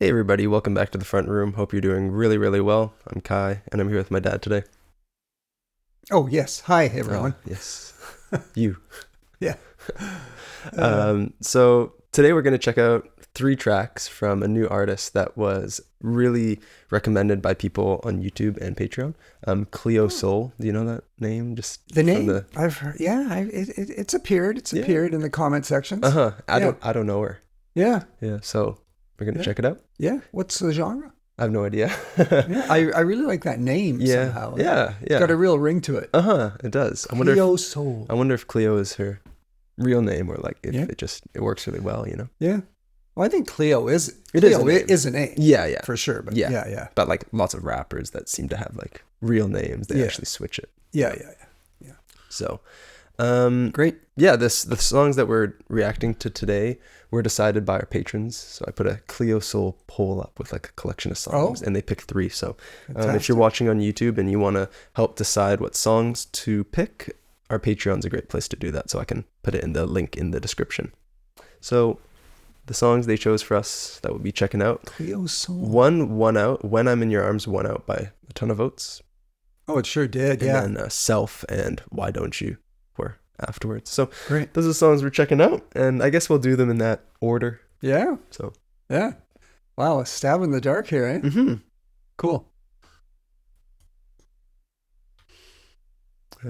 Hey everybody, welcome back to the front room. Hope you're doing really, really well. I'm Kai, and I'm here with my dad today. Oh, yes. Hi, everyone. Yes. You. Yeah. So today we're going to check out 3 tracks from a new artist that was really recommended by people on YouTube and Patreon. Cleo Sol. Do you know that name? Just the name? I've heard. Yeah, it's appeared. It's appeared in the comment sections. I don't know her. Yeah. Yeah. So we're going to check it out. Yeah. What's the genre? I have no idea. Yeah, I really like that name somehow. Yeah. It's got a real ring to it. It does. Cleo Sol. I wonder if Cleo is her real name or like if it works really well, you know? Yeah. Well, I think Cleo is a name. Yeah. For sure. But yeah. But like lots of rappers that seem to have like real names, they actually switch it. Yeah. So, great. Yeah, the songs that we're reacting to today were decided by our patrons. So I put a Cleo Sol poll up with like a collection of songs, and they picked 3. So if you're watching on YouTube and you want to help decide what songs to pick, our Patreon's a great place to do that. So I can put it in the link in the description. So the songs they chose for us that we'll be checking out. Cleo Sol. One won out. When I'm in Your Arms won out by a ton of votes. Oh, it sure did. And then Self and Why Don't You were afterwards. So great. Those are the songs we're checking out, and I guess we'll do them in that order. Yeah. So yeah. Wow, a stab in the dark here, eh? Mm-hmm. Cool.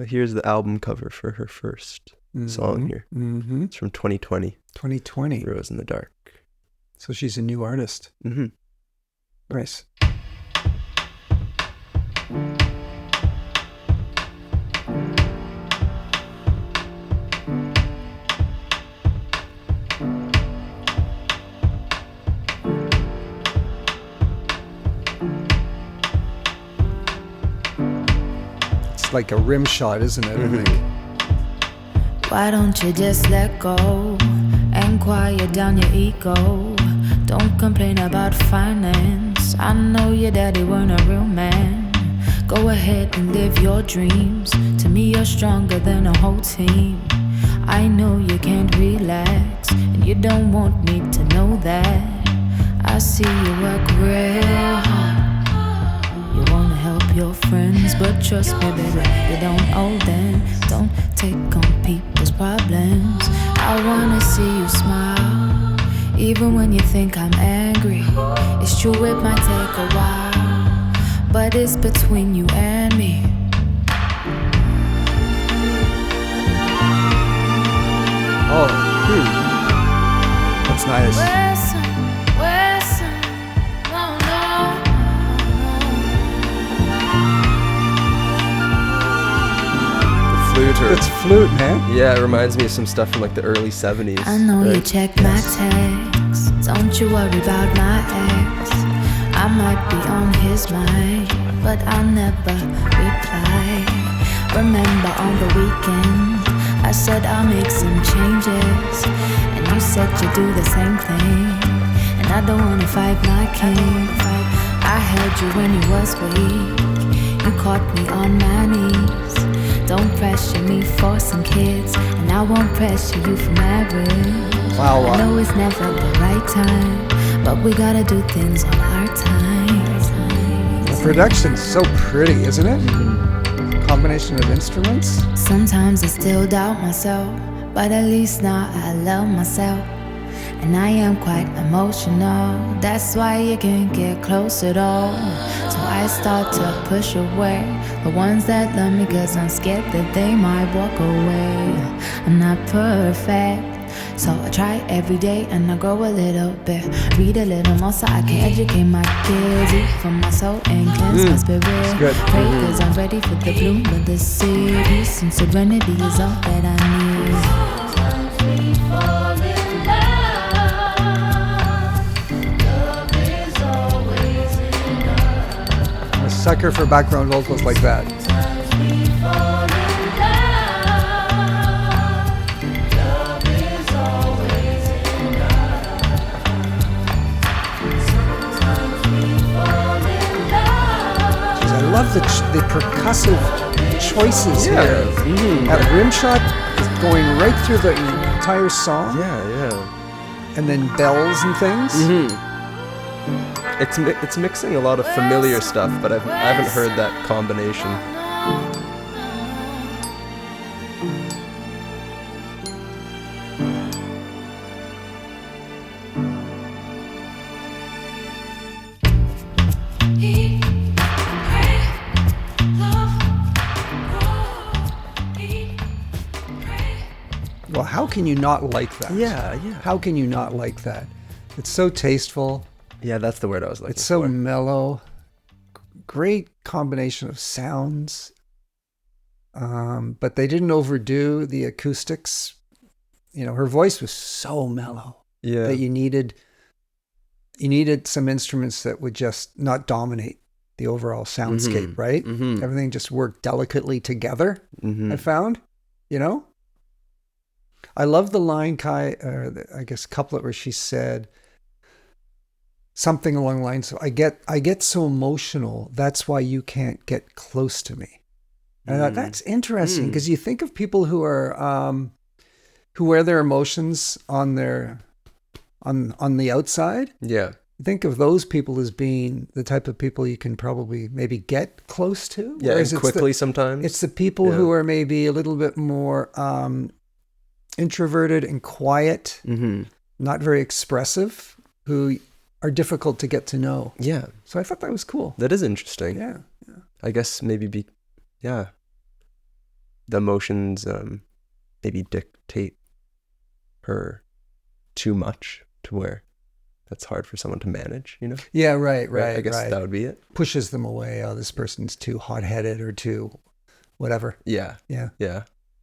Here's the album cover for her first song here. Mm-hmm. It's from 2020. 2020. Rose in the Dark. So she's a new artist. Mm-hmm. Nice. It's like a rim shot, isn't it? Mm-hmm. I think. Why don't you just let go and quiet down your ego? Don't complain about finance. I know your daddy weren't a real man. Go ahead and live your dreams. To me you're stronger than a whole team. I know you can't relax, and you don't want me to know that. I see you work real hard. You wanna help your friends, but trust me baby, you don't owe them. Don't take on people's problems. I wanna see you smile, even when you think I'm angry. It's true it might take a while, but it's between you and me. Oh, that's nice. Listen, no. The flute. It's flute, man. Yeah, it reminds me of some stuff from like the early 70s. I know you check my texts. Don't you worry about my ex. I might be on his mind, but I'll never reply. Remember on the weekend I said I'll make some changes, and you said you'd do the same thing. And I don't wanna fight my king. I held you when you was weak. You caught me on my knees. Don't pressure me for some kids, and I won't pressure you for marriage. Wow. I know it's never the right time, but we gotta do things on our time. The production's so pretty, isn't it? Combination of instruments. Sometimes I still doubt myself, but at least now I love myself. And I am quite emotional, that's why you can't get close at all. So I start to push away the ones that love me, cause I'm scared that they might walk away. I'm not perfect, so I try every day and I grow a little bit. Read a little more so I can educate my kids. Eat from my soul and cleanse my spirit. Pray cause I'm ready for the bloom of the city. Some serenity is all that I need. A sucker for background vocals like that. I love the percussive choices here. Mm-hmm. That rim shot is going right through the entire song. Yeah. And then bells and things. Mm-hmm. It's mixing a lot of familiar stuff, but I haven't heard that combination. Well, how can you not like that? Yeah. How can you not like that? It's so tasteful. Yeah, that's the word I was looking for. It's so mellow. Great combination of sounds. But they didn't overdo the acoustics. You know, her voice was so mellow that you needed some instruments that would just not dominate the overall soundscape, right? Mm-hmm. Everything just worked delicately together, I found, you know? I love the line, couplet where she said something along the lines of, I get so emotional, that's why you can't get close to me. And I thought, that's interesting, because you think of people who are who wear their emotions on the outside. Yeah. Think of those people as being the type of people you can probably maybe get close to. Yeah, and quickly sometimes. It's the people who are maybe a little bit more introverted and quiet, not very expressive, who are difficult to get to know. Yeah. So I thought that was cool. That is interesting. Yeah. I guess maybe the emotions maybe dictate her too much to where that's hard for someone to manage, you know? Yeah, right. I guess that would be it. Pushes them away. Oh, this person's too hot-headed or too whatever. Yeah. Yeah.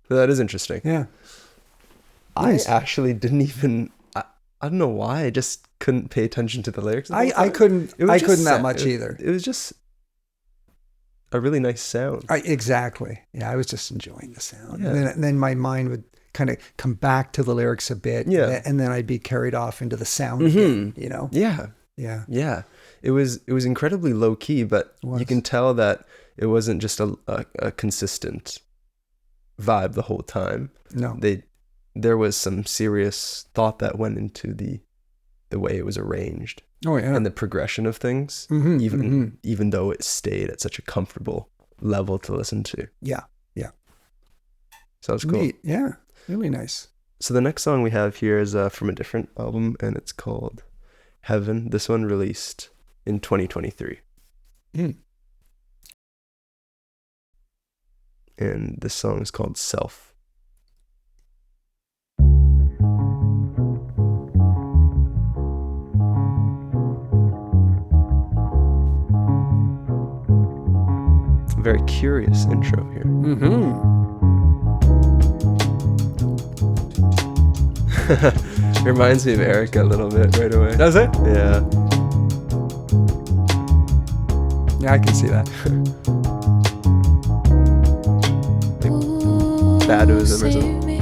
So that is interesting. Yeah. Nice. I actually didn't even, I don't know why, I just couldn't pay attention to the lyrics. I couldn't that much either. It was just a really nice sound. Exactly. Yeah, I was just enjoying the sound. Yeah. And then my mind would kind of come back to the lyrics a bit. Yeah. And then I'd be carried off into the sound again, you know? Yeah. Yeah. It was incredibly low key, but you can tell that it wasn't just a consistent vibe the whole time. No. There was some serious thought that went into the way it was arranged. Oh yeah. And the progression of things, even though it stayed at such a comfortable level to listen to. Yeah. So it's cool. Neat. Yeah. Really nice. So the next song we have here is from a different album, and it's called Heaven. This one released in 2023. And this song is called Self. Very curious intro here. It reminds me of Erica a little bit right away. Does it? Yeah. Yeah, I can see that. Baduism or something.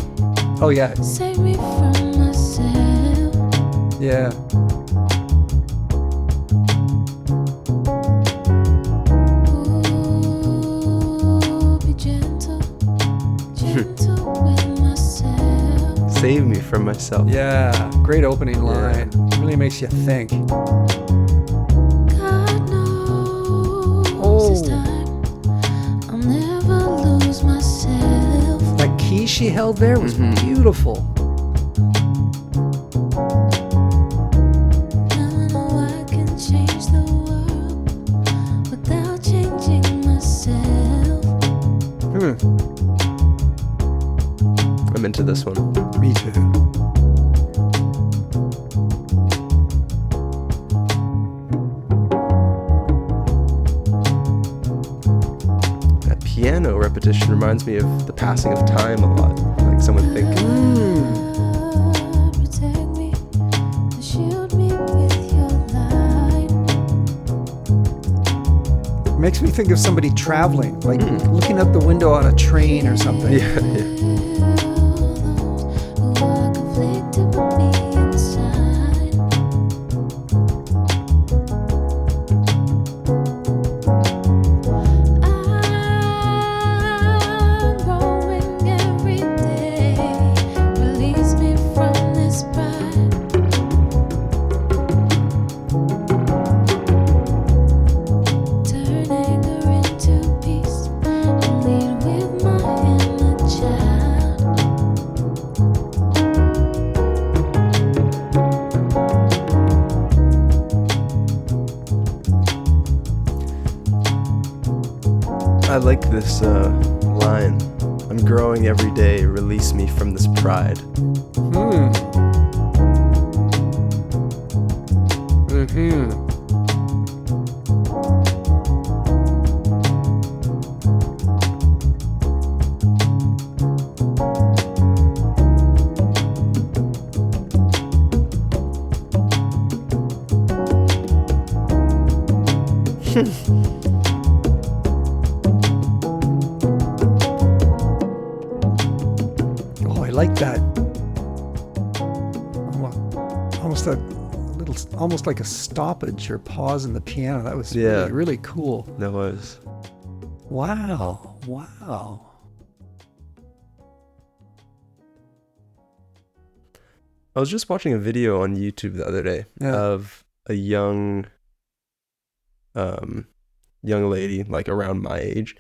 Oh yeah. Save me from myself. Yeah. Be gentle with myself. Save me from myself. Yeah. Great opening line. Really makes you think. God knows this time I'll never lose myself. That key she held there was beautiful. Now I know I can change the world without changing myself. I'm into this one. Me too. That piano repetition reminds me of the passing of time a lot. Like someone thinking. Protect me, shield me with your light. Makes me think of somebody traveling, like looking out the window on a train or something. Yeah. Who are conflicted with me inside. I'm growing every day. Release me from this pride. I like this line. I'm growing every day. Release me from this pride. Oh, I like that. Almost like a stoppage or pause in the piano. That was really, really cool. That was. Wow. I was just watching a video on YouTube the other day of a young lady, like around my age,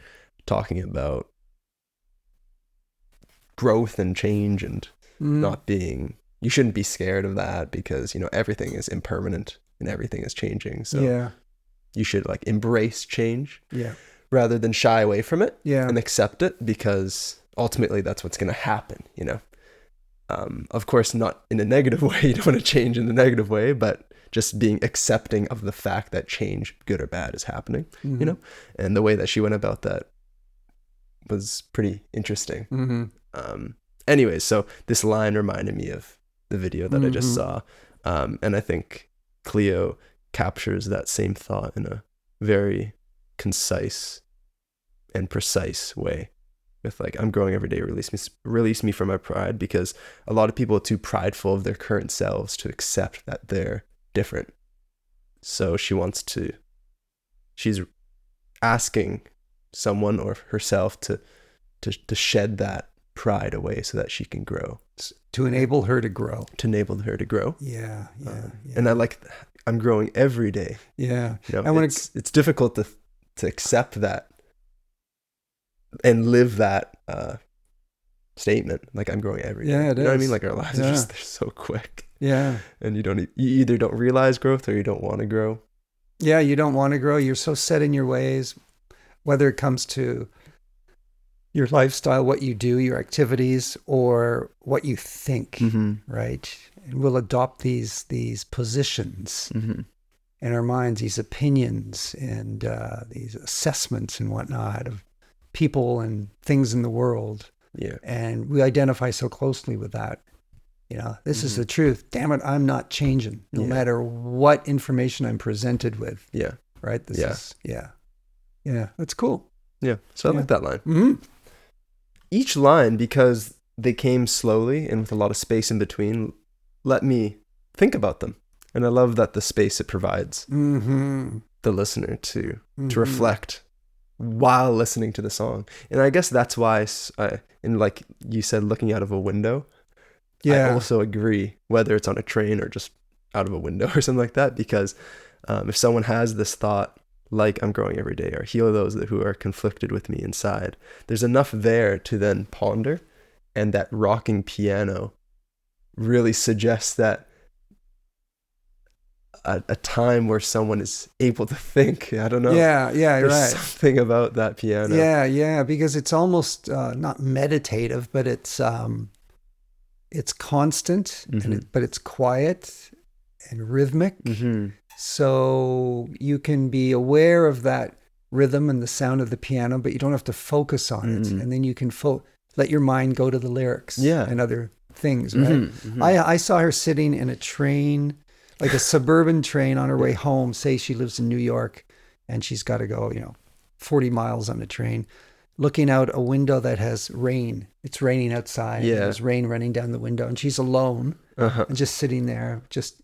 talking about growth and change and not being, you shouldn't be scared of that because, you know, everything is impermanent and everything is changing. So you should like embrace change rather than shy away from it and accept it, because ultimately that's what's going to happen, you know. Of course, not in a negative way. You don't want to change in a negative way, but just being accepting of the fact that change, good or bad, is happening, you know. And the way that she went about that was pretty interesting. Anyways, so this line reminded me of the video that I just saw. And I think Cleo captures that same thought in a very concise and precise way. With like, I'm growing every day, release me from my pride, because a lot of people are too prideful of their current selves to accept that they're different. So she's asking someone or herself to shed that pride away so that she can grow. To enable her to grow. Yeah. And I like, I'm growing every day. Yeah. You know, it's difficult to accept that and live that statement, like I'm growing every day. Yeah, it is. You know what I mean? Like our lives are just, they're so quick. Yeah. And you either don't realize growth or you don't want to grow. Yeah, you don't want to grow. You're so set in your ways, whether it comes to your lifestyle, what you do, your activities, or what you think, right? And we'll adopt these positions in our minds, these opinions and these assessments and whatnot of people and things in the world. Yeah. And we identify so closely with that. You know, this is the truth. Damn it, I'm not changing no matter what information I'm presented with. Yeah. Right? This is, that's cool. Yeah. So I like that line. Each line, because they came slowly and with a lot of space in between, let me think about them. And I love that the space it provides the listener to reflect while listening to the song. And I guess that's why, and like you said, looking out of a window, I also agree, whether it's on a train or just out of a window or something like that, because if someone has this thought, like I'm growing every day, or heal those who are conflicted with me inside, there's enough there to then ponder. And that rocking piano really suggests that a time where someone is able to think. I don't know. Yeah, There's right. something about that piano. Yeah, because it's almost not meditative, but it's constant, but it's quiet and rhythmic. So you can be aware of that rhythm and the sound of the piano, but you don't have to focus on it. And then you can let your mind go to the lyrics and other things, right? I saw her sitting in a train, like a suburban train on her way home. Say she lives in New York and she's got to go, 40 miles on the train, looking out a window that has rain. It's raining outside. Yeah. There's rain running down the window and she's alone and just sitting there, just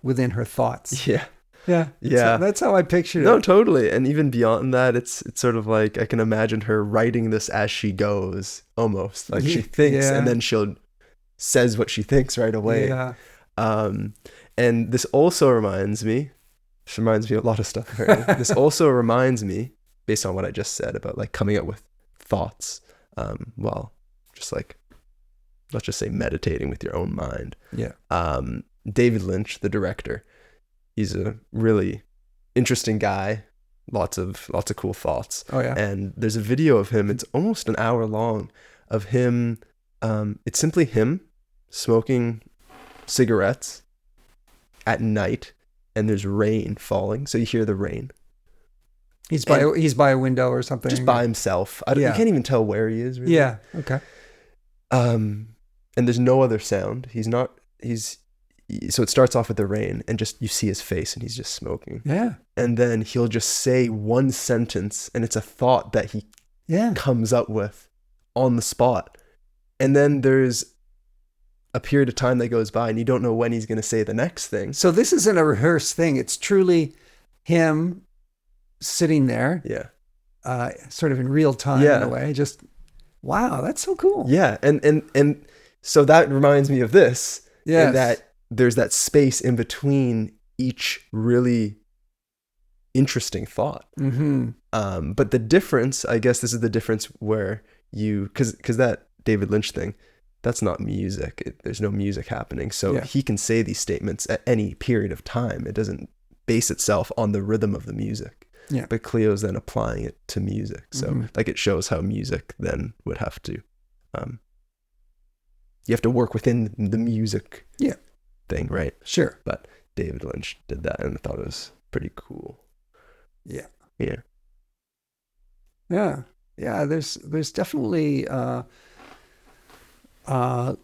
within her thoughts. Yeah. So that's how I pictured it. No, totally. And even beyond that, it's sort of like I can imagine her writing this as she goes, almost like she thinks and then she'll says what she thinks right away. Yeah. And this also reminds me of a lot of stuff. This also reminds me, based on what I just said about like coming up with thoughts, well, just like, let's just say meditating with your own mind. Yeah. David Lynch, the director, he's a really interesting guy. lots of cool thoughts. Oh yeah. And there's a video of him. It's almost an hour long of him. It's simply him smoking cigarettes at night, and there's rain falling, so you hear the rain. He's by a window or something. Just by himself. You can't even tell where he is. Really. Yeah. Okay. And there's no other sound. So it starts off with the rain, and just you see his face, and he's just smoking. Yeah. And then he'll just say one sentence, and it's a thought that he comes up with on the spot. And then there's a period of time that goes by, and you don't know when he's going to say the next thing. So this isn't a rehearsed thing. It's truly him sitting there. Yeah. Sort of in real time in a way. Just, wow, that's so cool. Yeah. And so that reminds me of this. Yeah. That there's that space in between each really interesting thought. Mm-hmm. But the difference, I guess this is the difference where because that David Lynch thing, that's not music. There's no music happening. So he can say these statements at any period of time. It doesn't base itself on the rhythm of the music. Yeah. But Cleo's then applying it to music. So like it shows how music then would have to, you have to work within the music thing, right? Sure. But David Lynch did that, and I thought it was pretty cool. Yeah. Yeah. Yeah. Yeah. There's definitely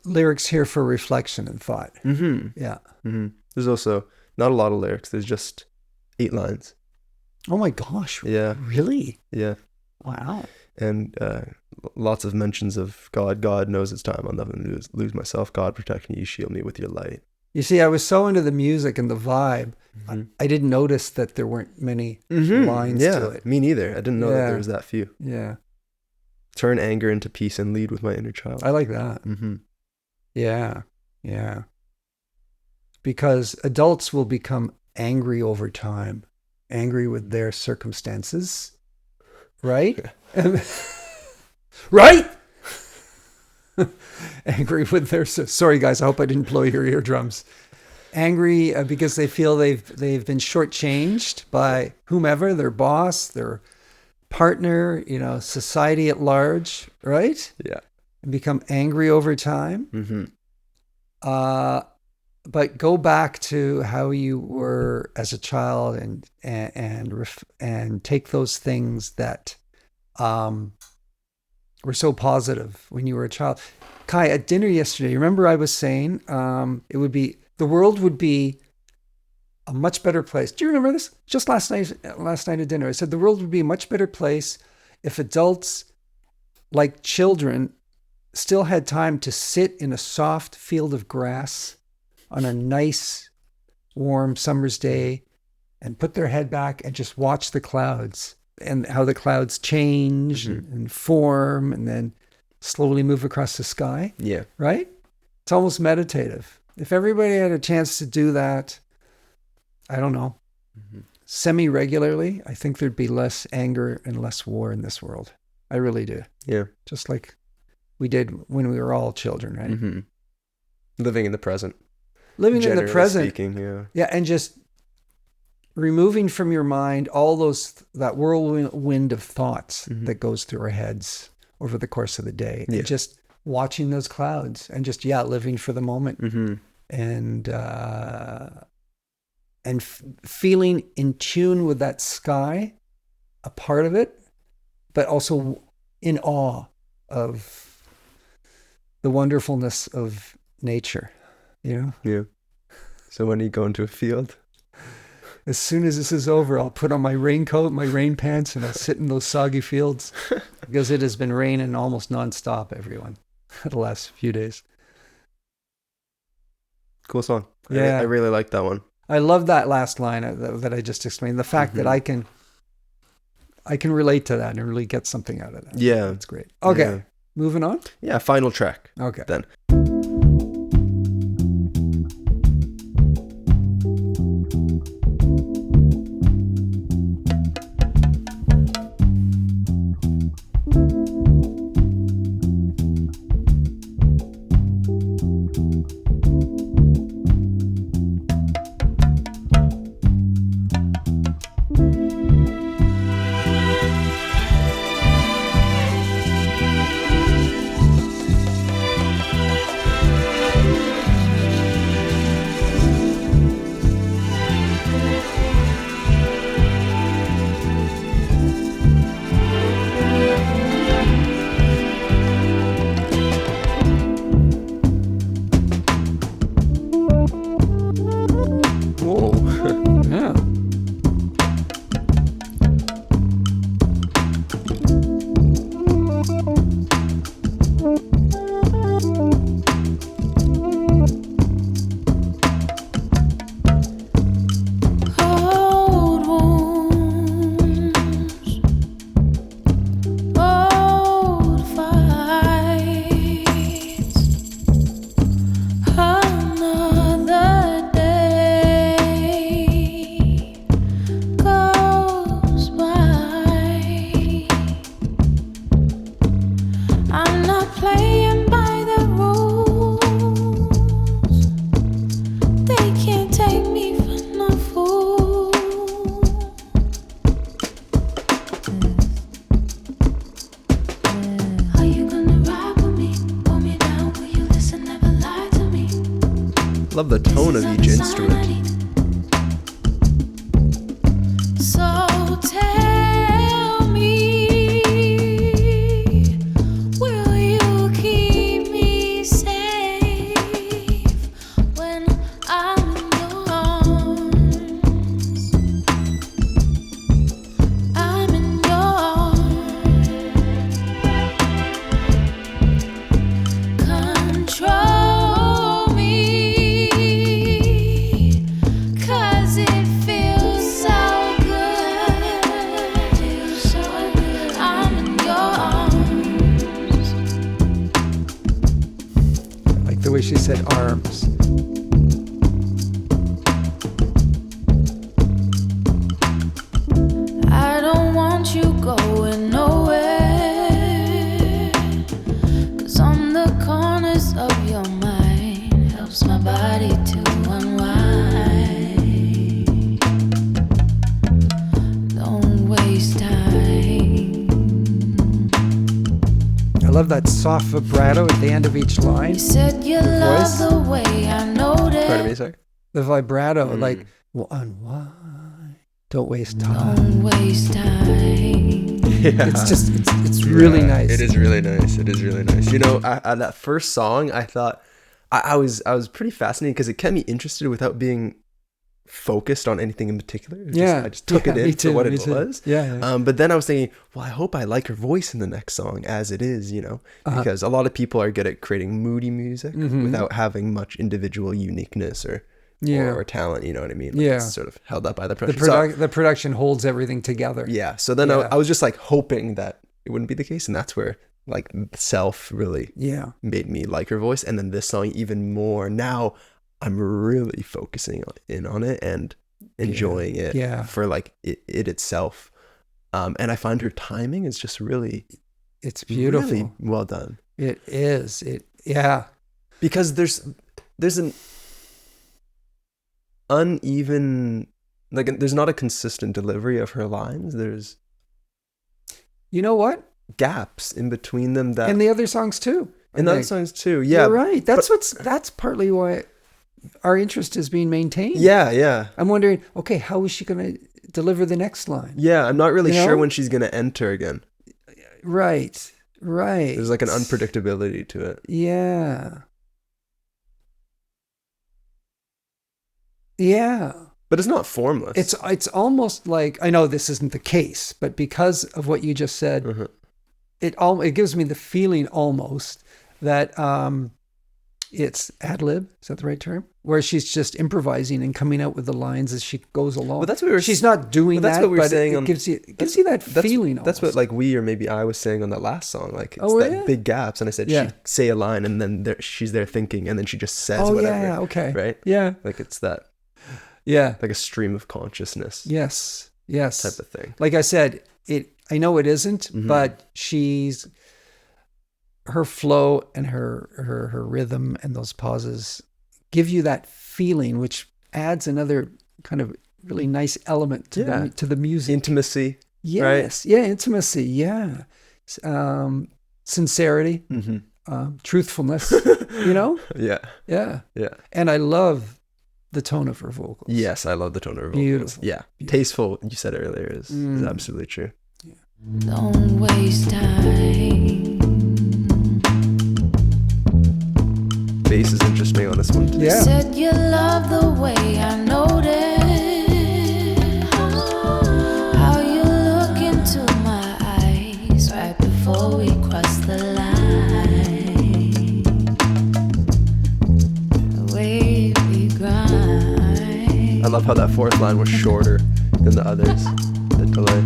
lyrics here for reflection and thought. Mm-hmm. Yeah. Mm-hmm. There's also not a lot of lyrics. There's just 8 lines. Oh my gosh. Yeah. Really? Yeah. Wow. And lots of mentions of God. God knows it's time. I'll never lose myself. God, protect me. You shield me with your light. You see, I was so into the music and the vibe, I didn't notice that there weren't many lines to it. Me neither. I didn't know that there was that few. Yeah. Turn anger into peace and lead with my inner child. I like that. Mm-hmm. Yeah. Yeah. Because adults will become angry over time, angry with their circumstances, right? Right? Angry with their... Sorry, guys. I hope I didn't blow your eardrums. Angry because they feel they've been shortchanged by whomever, their boss, their partner, society at large, right? Yeah. And become angry over time. Mm-hmm. But go back to how you were as a child and take those things that were so positive when you were a child. Kai, at dinner yesterday, remember I was saying the world would be a much better place. Do you remember this? Just last night at dinner, I said the world would be a much better place if adults, like children, still had time to sit in a soft field of grass on a nice, warm summer's day and put their head back and just watch the clouds and how the clouds change and form and then slowly move across the sky. Yeah. Right? It's almost meditative. If everybody had a chance to do that, I don't know, semi-regularly, I think there'd be less anger and less war in this world. I really do. Yeah. Just like we did when we were all children, right? Mm-hmm. Living in the present. Living in the present. Speaking, yeah, and just removing from your mind all that whirlwind of thoughts that goes through our heads over the course of the day. Yeah. And just watching those clouds and just, living for the moment. Mm-hmm. And feeling in tune with that sky, a part of it, but also in awe of the wonderfulness of nature, Yeah. So when you go into a field? As soon as this is over, I'll put on my raincoat, my rain pants, and I'll sit in those soggy fields because it has been raining almost nonstop, everyone, the last few days. Cool song. Yeah. I really like that one. I love that last line that I just explained. The fact that I can relate to that and really get something out of that. Yeah. That's great. Okay. Yeah. Moving on. Yeah. Final track. Okay. Then. the tone of each instrument. So tell me, will you keep me safe when I'm in your arms? I'm in your arms. Control me, 'cause it feels so good. I'm in your arms. Like the way she said arms. I don't want you going nowhere, 'cause on the corners of your mind helps my body to unwind. Don't waste time. I love that soft vibrato at the end of each line. You said you love the way I noticed. Pardon me, sorry. The vibrato, like, well, unwind. Don't waste time. Don't waste time. Yeah. It's really nice. It is really nice. It is really nice. You know, at that first song, I thought I was pretty fascinated because it kept me interested without being focused on anything in particular. I just took it in for what it was. Yeah. But then I was thinking, well, I hope I like her voice in the next song as it is, you know, because a lot of people are good at creating moody music without having much individual uniqueness or talent, you know what I mean? Like it's sort of held up by the production. The production holds everything together. Yeah. So then I was just like hoping that it wouldn't be the case. And that's where like Self really made me like her voice. And then this song even more. Now I'm really focusing in on it and enjoying it for like it itself. And I find her timing is just really, it's beautiful. Really well done. It is. Because there's an uneven, like there's not a consistent delivery of her lines. There's, you know what, gaps in between them that, and the other songs too. And the other songs too. Yeah, you're right. That's partly why our interest is being maintained. Yeah. I'm wondering, okay, how is she going to deliver the next line? Yeah, I'm not really sure when she's going to enter again. Right. There's like an unpredictability to it. Yeah. But it's not formless. It's almost like, I know this isn't the case, but because of what you just said, it gives me the feeling almost that it's ad lib. Is that the right term? Where she's just improvising and coming out with the lines as she goes along. Well, that's what she's not doing that's that. What we were saying. It gives you that feeling. That's what like we or maybe I was saying on that last song. Like it's big gaps, and I said she'd say a line and then she's there thinking, and then she just says whatever. Yeah, okay, right? Yeah, like it's that. Yeah, like a stream of consciousness. Yes, type of thing. Like I said, I know it isn't, but her flow and her rhythm and those pauses give you that feeling, which adds another kind of really nice element to the music. Intimacy. Yes. Right? Yeah. Intimacy. Yeah. Sincerity. Truthfulness. You know? Yeah. And I love the tone of her vocals. Yes, I love the tone of her vocals. Beautiful. Yeah. Tasteful, you said earlier, is absolutely true. Yeah. Don't waste time. Bass is interesting on this one too. You said you love the way I noticed how you look into my eyes right before we cross the line. The way we grind. I love how that fourth line was shorter than the others. The delay.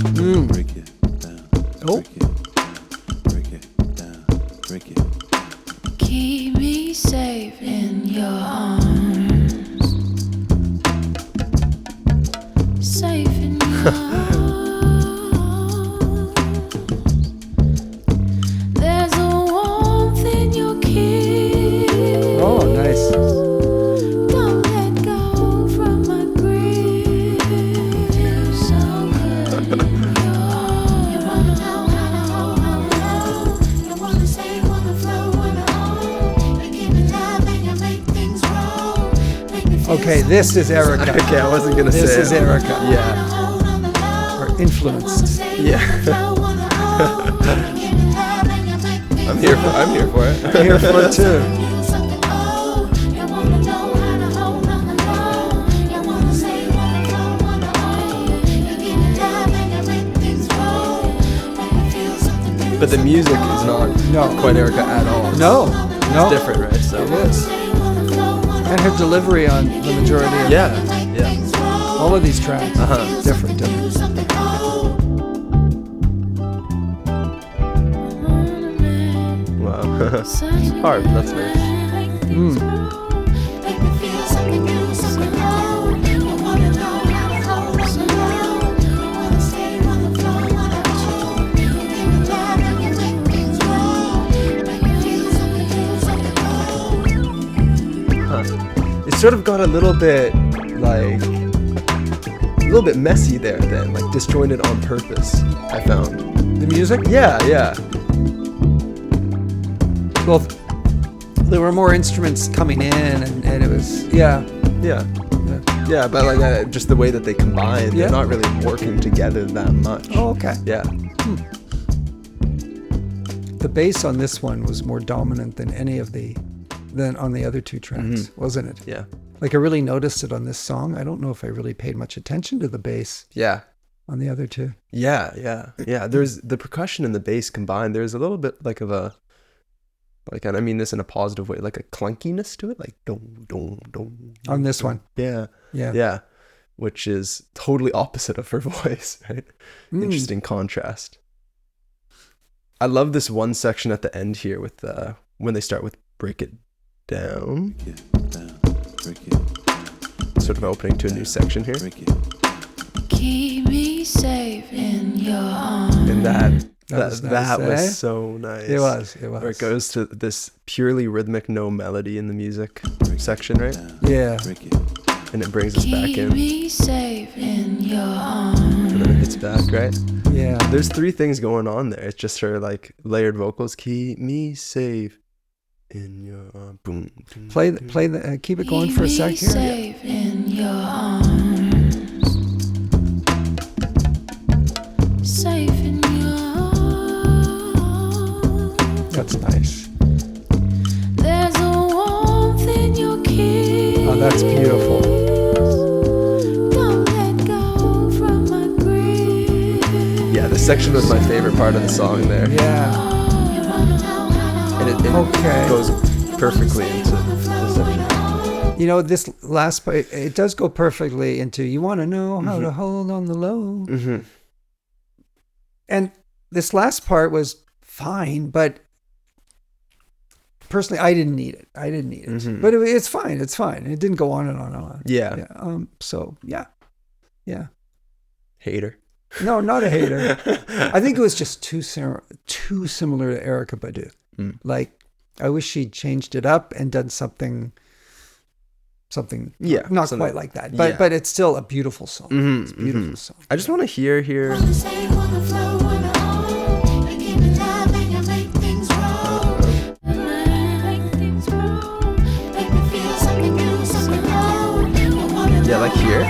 Break it down. Break it down. Break it. Keep me safe in your arms. Safe in your arms. There's a warmth in your kiss. Oh, nice. Don't let go from my grip. Feels so good in your arms. You wanna know how to hold. You wanna say, wanna flow, wanna own. You give me love and you make things wrong. Okay, this is Erica. Okay, I wasn't gonna say this is Erica. Yeah. Or influenced. Yeah. I'm here for it. I'm here for it too. But the music is not quite Erica at all. No. It's different, right? So it is. And her delivery on the majority of all of these tracks. Different. Wow. Hard, that's nice. Sort of got a little bit messy there then, like disjointed on purpose, I found. The music? Yeah. Well, there were more instruments coming in and it was, yeah, but like just the way that they combine, they're not really working together that much. Oh, okay. Yeah. The bass on this one was more dominant than on the other two tracks, wasn't it? Yeah. Like I really noticed it on this song. I don't know if I really paid much attention to the bass. Yeah. On the other two. Yeah. There's the percussion and the bass combined. There's a little bit like of a, like, and I mean this in a positive way, like a clunkiness to it, like dong, dong, dong. On this one. Yeah. Which is totally opposite of her voice, right? Interesting contrast. I love this one section at the end here with when they start with break it down. Sort of opening to a new section here. Keep me safe in your arms. And that was so nice. It was. Where it goes to this purely rhythmic, no melody in the music section, right? Yeah. And it brings us back in. Keep me safe in your arms. And then it hits back, right? Yeah. There's three things going on there. It's just her like layered vocals. Keep me safe in your arms. Boom. Play the keep it going for a sec here. Safe in your arms. Safe in your arms. That's nice. There's a warmth in your kiss. Oh, that's beautiful. Don't let go from my grip. Yeah, this section was my favorite part of the song there. Yeah. And it goes perfectly into the section. You know, this last part, it does go perfectly into, you want to know how to hold on the low. And this last part was fine, but personally, I didn't need it. But it's fine. It didn't go on and on and on. Yeah. So, yeah. Hater. No, not a hater. I think it was just too similar to Erykah Badu. Like, I wish she'd changed it up and done something not quite like that. But it's still a beautiful song. It's a beautiful song. I just want to hear here. Yeah, like here.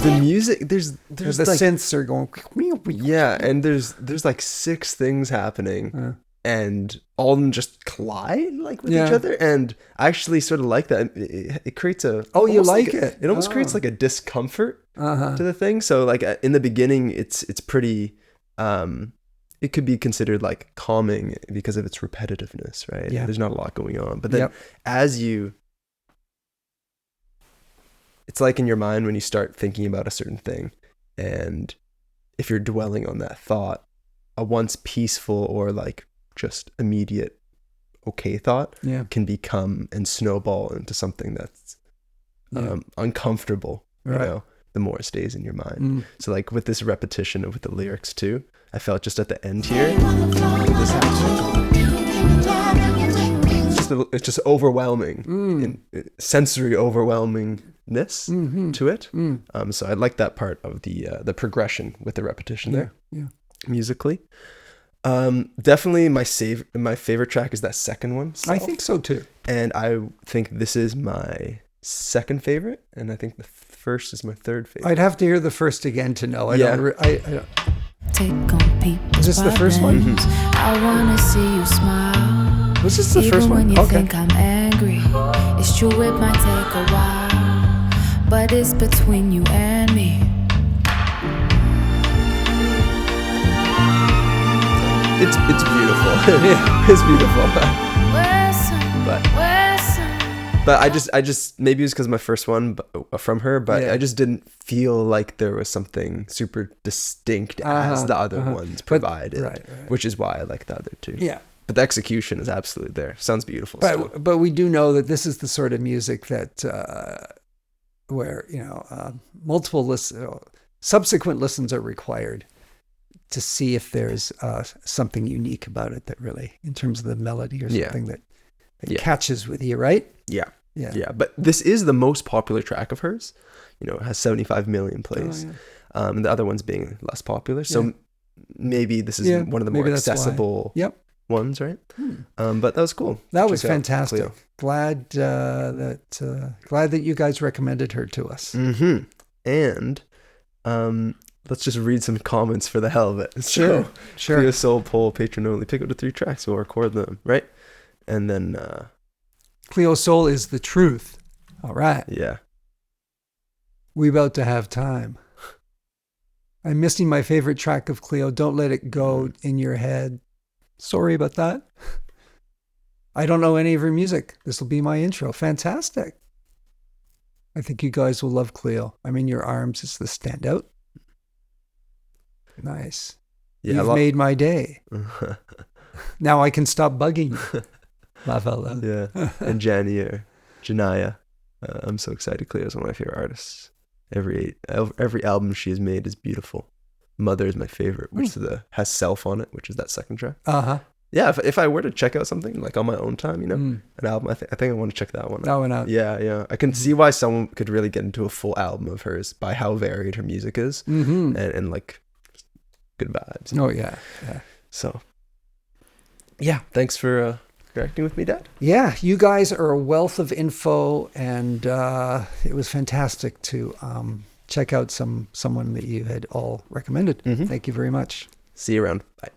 The music, there's the like, synths are going. Yeah, and there's like 6 things happening, and all of them just collide like with each other, and I actually sort of like that. It creates a you like it? It almost creates like a discomfort to the thing. So like in the beginning, it's pretty. It could be considered like calming because of its repetitiveness, right? Yeah. There's not a lot going on, but then it's like in your mind when you start thinking about a certain thing, and if you're dwelling on that thought, a once peaceful or like just immediate okay thought can become and snowball into something that's uncomfortable, you know, the more it stays in your mind. So like with this repetition and with the lyrics too, I felt just at the end here, this it's just overwhelming, sensory overwhelmingness to it. So I like that part of the progression with the repetition there, musically. Definitely my favorite track is that second one. I think so too. And I think this is my second favorite, and I think the first is my third favorite. I'd have to hear the first again to know. I don't. Take on people's Is this the first one? Mm-hmm. I wanna see you smile. Was this the Even first one? when you Okay. think I'm angry, it's true it might take a while, but it's between you and me. It's beautiful. It's beautiful. But I just maybe it was because my first one from her, but I just didn't feel like there was something super distinct as the other ones provided, right. which is why I like the other two. Yeah. But the execution is absolutely there. Sounds beautiful. But we do know that this is the sort of music that where multiple subsequent listens are required to see if there's something unique about it that really, in terms of the melody or something that catches with you, right? Yeah. But this is the most popular track of hers. It has 75 million plays. And the other ones being less popular. So maybe this is one of the more accessible ones, right? But that was cool. That was fantastic. Cleo. Glad that you guys recommended her to us. Mm-hmm. And let's just read some comments for the hell of it. Sure. Cleo Sol poll, patron only. Pick up to 3 tracks. We'll record them, right? And then Cleo Sol is the truth. All right. Yeah. We about to have time. I'm missing my favorite track of Cleo. Don't let it go in your head. Sorry about that. I don't know any of her music. This will be my intro. Fantastic. I think you guys will love Cleo. I'm in your arms. It's the standout. Nice. Yeah, You've made my day. Now I can stop bugging you. La fella. Yeah. And Janaya. I'm so excited. Cleo is one of my favorite artists. Every album she has made is beautiful. Mother is my favorite, which has Self on it, which is that second track. Yeah, if I were to check out something like on my own time, an album, I think I want to check that one out. That one out. Yeah. I can see why someone could really get into a full album of hers by how varied her music is, and like good vibes. Oh yeah. So yeah, thanks for interacting with me, Dad. Yeah, you guys are a wealth of info, and it was fantastic to check out someone that you had all recommended. Thank you very much. See you around. Bye.